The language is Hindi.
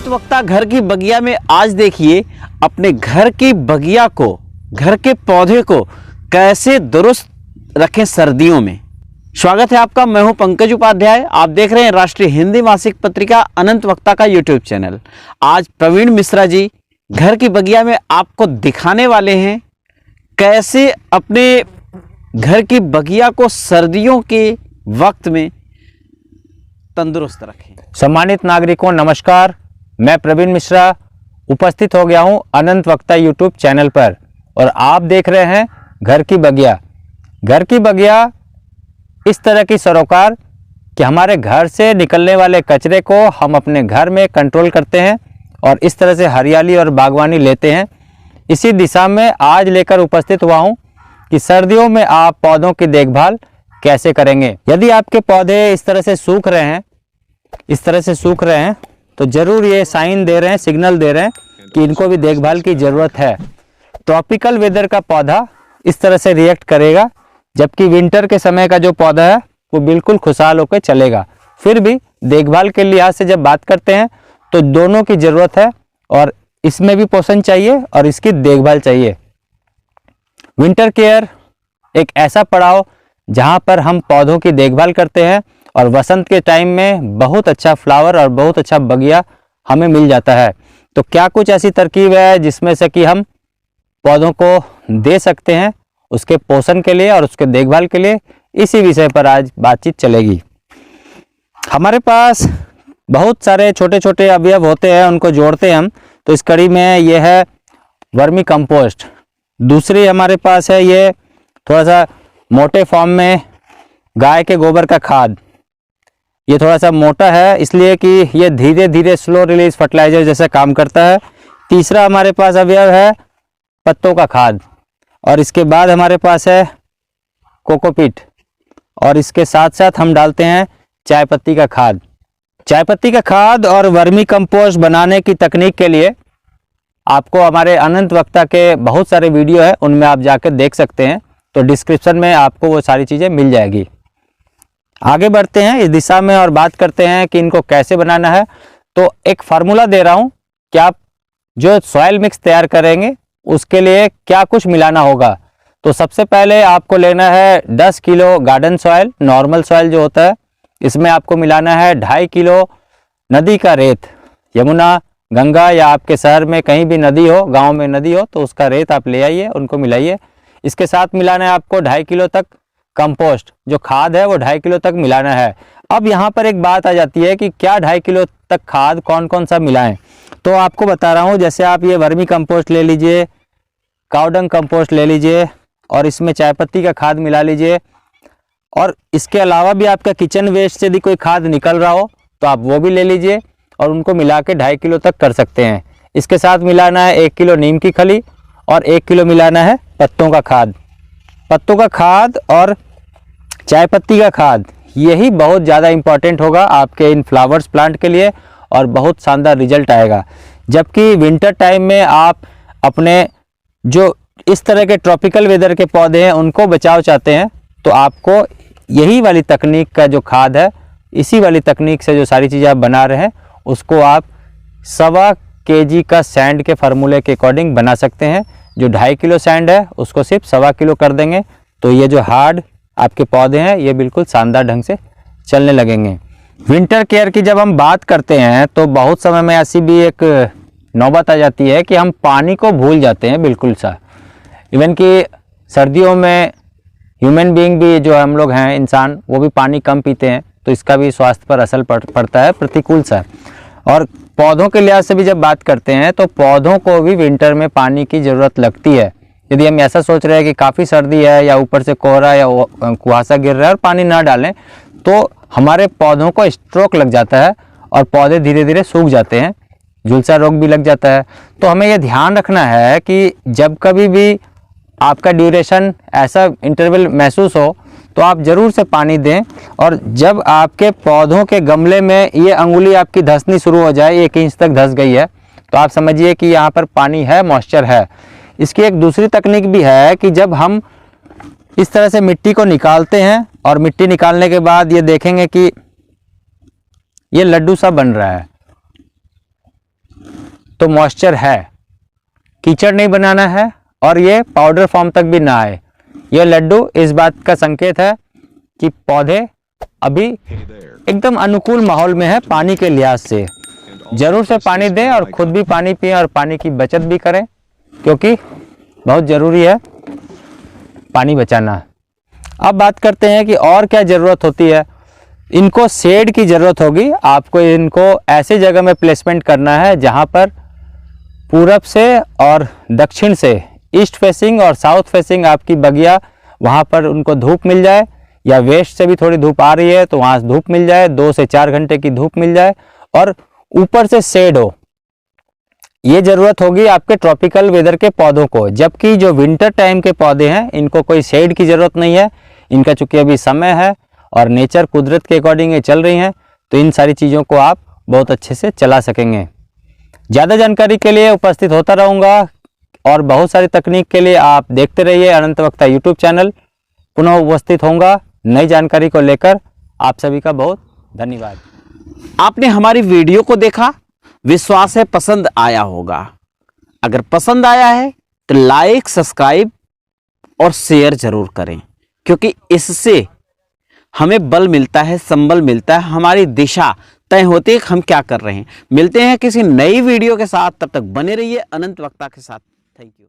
वक्ता घर की बगिया में आज देखिए अपने घर की बगिया को, घर के पौधे को कैसे दुरुस्त रखें सर्दियों में। स्वागत है आपका। मैं हूं पंकज उपाध्याय। आप देख रहे हैं राष्ट्रीय हिंदी मासिक पत्रिका अनंत वक्ता का यूट्यूब चैनल। आज प्रवीण मिश्रा जी घर की बगिया में आपको दिखाने वाले हैं कैसे अपने घर की बगिया को सर्दियों के वक्त में तंदुरुस्त रखें। सम्मानित नागरिकों नमस्कार, मैं प्रवीण मिश्रा उपस्थित हो गया हूं अनंत वक्ता यूट्यूब चैनल पर और आप देख रहे हैं घर की बगिया। घर की बगिया इस तरह की सरोकार कि हमारे घर से निकलने वाले कचरे को हम अपने घर में कंट्रोल करते हैं और इस तरह से हरियाली और बागवानी लेते हैं। इसी दिशा में आज लेकर उपस्थित हुआ हूं कि सर्दियों में आप पौधों की देखभाल कैसे करेंगे। यदि आपके पौधे इस तरह से सूख रहे हैं तो ज़रूर ये साइन दे रहे हैं, सिग्नल दे रहे हैं कि इनको भी देखभाल की ज़रूरत है। ट्रॉपिकल वेदर का पौधा इस तरह से रिएक्ट करेगा, जबकि विंटर के समय का जो पौधा है वो बिल्कुल खुशहाल होकर चलेगा। फिर भी देखभाल के लिहाज से जब बात करते हैं तो दोनों की ज़रूरत है और इसमें भी पोषण चाहिए और इसकी देखभाल चाहिए। विंटर केयर एक ऐसा पड़ाव जहाँ पर हम पौधों की देखभाल करते हैं और वसंत के टाइम में बहुत अच्छा फ्लावर और बहुत अच्छा बगिया हमें मिल जाता है। तो क्या कुछ ऐसी तरकीब है जिसमें से कि हम पौधों को दे सकते हैं उसके पोषण के लिए और उसके देखभाल के लिए, इसी विषय पर आज बातचीत चलेगी। हमारे पास बहुत सारे छोटे छोटे अवयव होते हैं, उनको जोड़ते हैं हम। तो इस कड़ी में ये है वर्मी कंपोस्ट। दूसरी हमारे पास है ये थोड़ा सा मोटे फॉर्म में गाय के गोबर का खाद। ये थोड़ा सा मोटा है इसलिए कि ये धीरे धीरे स्लो रिलीज फर्टिलाइजर जैसा काम करता है। तीसरा हमारे पास अवयव है पत्तों का खाद और इसके बाद हमारे पास है कोकोपीट और इसके साथ साथ हम डालते हैं चाय पत्ती का खाद। चाय पत्ती का खाद और वर्मी कंपोस्ट बनाने की तकनीक के लिए आपको हमारे अनंत वक्ता के बहुत सारे वीडियो है, उनमें आप जाकर देख सकते हैं। तो डिस्क्रिप्शन में आपको वो सारी चीज़ें मिल जाएगी। आगे बढ़ते हैं इस दिशा में और बात करते हैं कि इनको कैसे बनाना है। तो एक फार्मूला दे रहा हूँ कि आप जो सॉइल मिक्स तैयार करेंगे उसके लिए क्या कुछ मिलाना होगा। तो सबसे पहले आपको लेना है 10 kilo garden soil, normal soil जो होता है। इसमें आपको मिलाना है 2.5 किलो नदी का रेत, यमुना, गंगा या आपके शहर में कहीं भी नदी हो, गांव में नदी हो तो उसका रेत आप ले आइए, उनको मिलाइए। इसके साथ मिलाना है आपको 2.5 किलो तक कंपोस्ट, जो खाद है वो 2.5 किलो तक मिलाना है। अब यहाँ पर एक बात आ जाती है कि क्या 2.5 किलो तक खाद कौन कौन सा मिलाएं। तो आपको बता रहा हूँ, जैसे आप ये वर्मी कंपोस्ट ले लीजिए, काउडंग कंपोस्ट ले लीजिए और इसमें चाय पत्ती का खाद मिला लीजिए। और इसके अलावा भी आपका किचन वेस्ट से यदि कोई खाद निकल रहा हो तो आप वो भी ले लीजिए और उनको मिला के 2.5 किलो तक कर सकते हैं। इसके साथ मिलाना है 1 किलो नीम की खली और 1 किलो मिलाना है पत्तों का खाद। पत्तों का खाद और चाय पत्ती का खाद यही बहुत ज़्यादा इम्पॉर्टेंट होगा आपके इन फ्लावर्स प्लांट के लिए और बहुत शानदार रिजल्ट आएगा। जबकि विंटर टाइम में आप अपने जो इस तरह के ट्रॉपिकल वेदर के पौधे हैं उनको बचाव चाहते हैं तो आपको यही वाली तकनीक का जो खाद है, इसी वाली तकनीक से जो सारी चीज़ें आप बना रहे हैं उसको आप 1.25 kg का सैंड के फार्मूले के अकॉर्डिंग बना सकते हैं। जो 2.5 किलो सैंड है उसको सिर्फ 1.25 किलो कर देंगे तो ये जो हार्ड आपके पौधे हैं ये बिल्कुल शानदार ढंग से चलने लगेंगे। विंटर केयर की जब हम बात करते हैं तो बहुत समय में ऐसी भी एक नौबत आ जाती है कि हम पानी को भूल जाते हैं बिल्कुल सा। इवन कि सर्दियों में ह्यूमन बीइंग भी जो हम लोग हैं, इंसान, वो भी पानी कम पीते हैं तो इसका भी स्वास्थ्य पर असर पड़ता है प्रतिकूल सा। और पौधों के लिहाज से भी जब बात करते हैं तो पौधों को भी विंटर में पानी की ज़रूरत लगती है। यदि हम ऐसा सोच रहे हैं कि काफ़ी सर्दी है या ऊपर से कोहरा या कुहासा गिर रहा है और पानी ना डालें तो हमारे पौधों को स्ट्रोक लग जाता है और पौधे धीरे धीरे सूख जाते हैं, झुलसा रोग भी लग जाता है। तो हमें यह ध्यान रखना है कि जब कभी भी आपका ड्यूरेशन ऐसा इंटरवल महसूस हो तो आप ज़रूर से पानी दें। और जब आपके पौधों के गमले में ये अंगुली आपकी धंसनी शुरू हो जाए, 1 इंच तक धंस गई है, तो आप समझिए कि यहाँ पर पानी है, मॉइस्चर है। इसकी एक दूसरी तकनीक भी है कि जब हम इस तरह से मिट्टी को निकालते हैं और मिट्टी निकालने के बाद ये देखेंगे कि ये लड्डू सा बन रहा है, तो मॉइस्चर है, कीचड़ नहीं बनाना है और ये पाउडर फॉर्म तक भी ना आए। ये लड्डू इस बात का संकेत है कि पौधे अभी एकदम अनुकूल माहौल में है पानी के लिहाज से। ज़रूर से पानी दें और खुद भी पानी पिएं और पानी की बचत भी करें, क्योंकि बहुत ज़रूरी है पानी बचाना। अब बात करते हैं कि और क्या ज़रूरत होती है। इनको शेड की ज़रूरत होगी। आपको इनको ऐसे जगह में प्लेसमेंट करना है जहाँ पर पूरब से और दक्षिण से, ईस्ट फेसिंग और साउथ फेसिंग आपकी बगिया, वहाँ पर उनको धूप मिल जाए, या वेस्ट से भी थोड़ी धूप आ रही है तो वहाँ धूप मिल जाए, 2 से 4 घंटे की धूप मिल जाए, और ऊपर से शेड हो। ये ज़रूरत होगी आपके ट्रॉपिकल वेदर के पौधों को। जबकि जो विंटर टाइम के पौधे हैं इनको कोई शेड की ज़रूरत नहीं है। इनका चूँकि अभी समय है और नेचर कुदरत के अकॉर्डिंग ये चल रही हैं, तो इन सारी चीज़ों को आप बहुत अच्छे से चला सकेंगे। ज़्यादा जानकारी के लिए उपस्थित होता रहूँगा और बहुत सारी तकनीक के लिए आप देखते रहिए अनंत वक्ता यूट्यूब चैनल। पुनः उपस्थित होऊंगा नई जानकारी को लेकर। आप सभी का बहुत धन्यवाद। आपने हमारी वीडियो को देखा, विश्वास है पसंद आया होगा। अगर पसंद आया है तो लाइक, सब्सक्राइब और शेयर जरूर करें, क्योंकि इससे हमें बल मिलता है, संबल मिलता है, हमारी दिशा तय होती है कि हम क्या कर रहे हैं। मिलते हैं किसी नई वीडियो के साथ, तब तक बने रहिए अनंत वक्ता के साथ। Thank you.